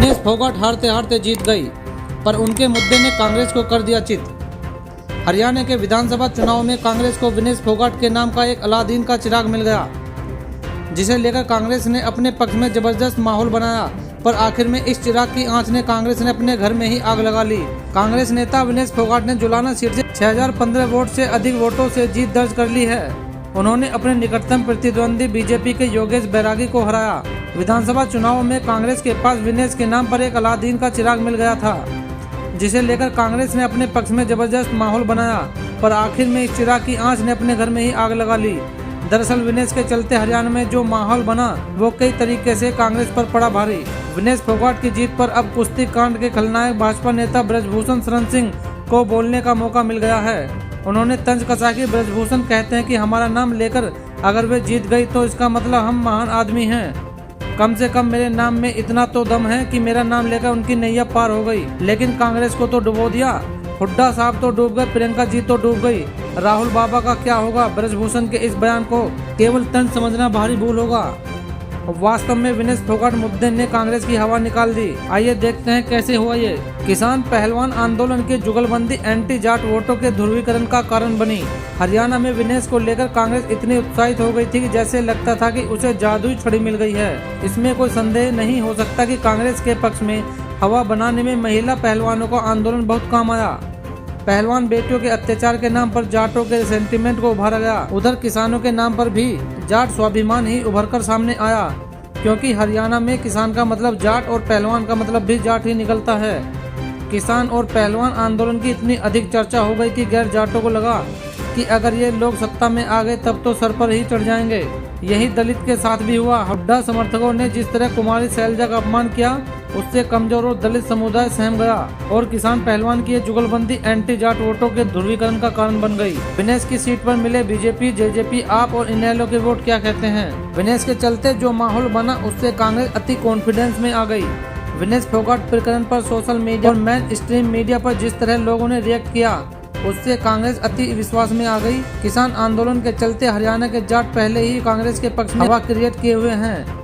विनेश फोगाट हारते हारते जीत गई, पर उनके मुद्दे ने कांग्रेस को कर दिया चित। हरियाणा के विधानसभा चुनाव में कांग्रेस को विनेश फोगाट के नाम का एक अलादीन का चिराग मिल गया, जिसे लेकर कांग्रेस ने अपने पक्ष में जबरदस्त माहौल बनाया। पर आखिर में इस चिराग की आंच ने कांग्रेस ने अपने घर में ही आग लगा ली। कांग्रेस नेता विनेश फोगाट ने जुलाना सीट से 6015 वोट से अधिक वोटों से जीत दर्ज कर ली है। उन्होंने अपने निकटतम प्रतिद्वंदी बीजेपी के योगेश बैरागी को हराया। विधानसभा चुनाव में कांग्रेस के पास विनेश के नाम पर एक अलादीन का चिराग मिल गया था, जिसे लेकर कांग्रेस ने अपने पक्ष में जबरदस्त माहौल बनाया। पर आखिर में इस चिराग की आंच ने अपने घर में ही आग लगा ली। दरअसल विनेश के चलते हरियाणा में जो माहौल बना वो कई तरीके से कांग्रेस पर पड़ा भारी। विनेश फोगाट की जीत पर अब कुश्ती कांड के खलनायक भाजपा नेता ब्रजभूषण शरण सिंह को बोलने का मौका मिल गया है। उन्होंने तंज कसा कि ब्रजभूषण कहते हैं कि हमारा नाम लेकर अगर वे जीत गई तो इसका मतलब हम महान आदमी हैं। कम से कम मेरे नाम में इतना तो दम है कि मेरा नाम लेकर उनकी नैया पार हो गई। लेकिन कांग्रेस को तो डुबो दिया। हुड्डा साहब तो डूब गए, प्रियंका जी तो डूब गई, राहुल बाबा का क्या होगा। ब्रजभूषण के इस बयान को केवल तंज समझना भारी भूल होगा। वास्तव में विनेश फोगाट मुद्दे ने कांग्रेस की हवा निकाल दी। आइए देखते हैं कैसे हुआ ये। किसान पहलवान आंदोलन की जुगलबंदी एंटी जाट वोटों के ध्रुवीकरण का कारण बनी। हरियाणा में विनेश को लेकर कांग्रेस इतनी उत्साहित हो गई थी कि जैसे लगता था कि उसे जादुई छड़ी मिल गई है। इसमें कोई संदेह नहीं हो सकता कि कांग्रेस के पक्ष में हवा बनाने में महिला पहलवानों का आंदोलन बहुत काम आया। पहलवान बेटियों के अत्याचार के नाम पर जाटों के सेंटीमेंट को उभारा गया। उधर किसानों के नाम पर भी जाट स्वाभिमान ही उभरकर सामने आया, क्योंकि हरियाणा में किसान का मतलब जाट और पहलवान का मतलब भी जाट ही निकलता है। किसान और पहलवान आंदोलन की इतनी अधिक चर्चा हो गई कि गैर जाटों को लगा कि अगर ये लोग सत्ता में आ गए तब तो सर पर ही चढ़ जाएंगे। यही दलित के साथ भी हुआ। हुड्डा समर्थकों ने जिस तरह कुमारी शैलजा का अपमान किया, उससे कमजोर और दलित समुदाय सहम गया और किसान पहलवान की ये जुगलबंदी एंटी जाट वोटों के ध्रुवीकरण का कारण बन गई। विनेश की सीट पर मिले बीजेपी, जेजेपी, आप और इनेलो के वोट क्या कहते हैं? विनेश के चलते जो माहौल बना उससे कांग्रेस अति कॉन्फिडेंस में आ गई। विनेश फोगाट प्रकरण पर सोशल मीडिया और मेन स्ट्रीम मीडिया पर जिस तरह लोगों ने रिएक्ट किया, उससे कांग्रेस अति विश्वास में आ गई। किसान आंदोलन के चलते हरियाणा के जाट पहले ही कांग्रेस के पक्ष में हवा क्रिएट किए हुए हैं।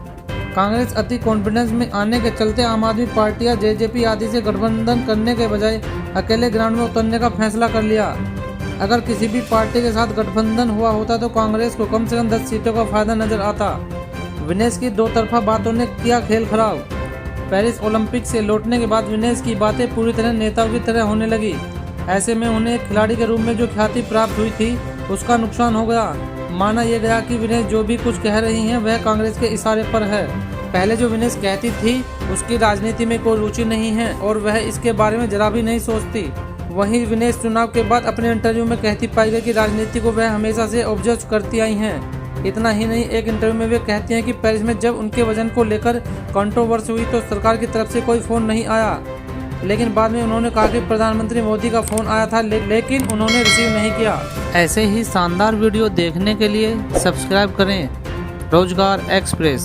कांग्रेस अति कॉन्फिडेंस में आने के चलते आम आदमी पार्टी या जेजेपी आदि से गठबंधन करने के बजाय अकेले ग्राउंड में उतरने का फैसला कर लिया। अगर किसी भी पार्टी के साथ गठबंधन हुआ होता तो कांग्रेस को कम से कम 10 सीटों का फायदा नजर आता। विनेश की दो तरफा बातों ने किया खेल खराब। पेरिस ओलंपिक से लौटने के बाद विनेश की बातें पूरी तरह नेताओं की तरह होने लगी। ऐसे में उन्हें एक खिलाड़ी के रूप में जो ख्याति प्राप्त हुई थी उसका नुकसान हो गया। माना यह गया कि विनेश जो भी कुछ कह रही हैं वह कांग्रेस के इशारे पर है। पहले जो विनेश कहती थी उसकी राजनीति में कोई रुचि नहीं है और वह इसके बारे में जरा भी नहीं सोचती। वहीं विनेश चुनाव के बाद अपने इंटरव्यू में कहती पाई गई कि राजनीति को वह हमेशा से ऑब्जर्व करती आई हैं। इतना ही नहीं, एक इंटरव्यू में वे कहती हैं कि पेरिस में जब उनके वजन को लेकर कंट्रोवर्सी हुई तो सरकार की तरफ से कोई फ़ोन नहीं आया, लेकिन बाद में उन्होंने कहा कि प्रधानमंत्री मोदी का फ़ोन आया था लेकिन उन्होंने रिसीव नहीं किया। ऐसे ही शानदार वीडियो देखने के लिए सब्सक्राइब करें रोजगार एक्सप्रेस।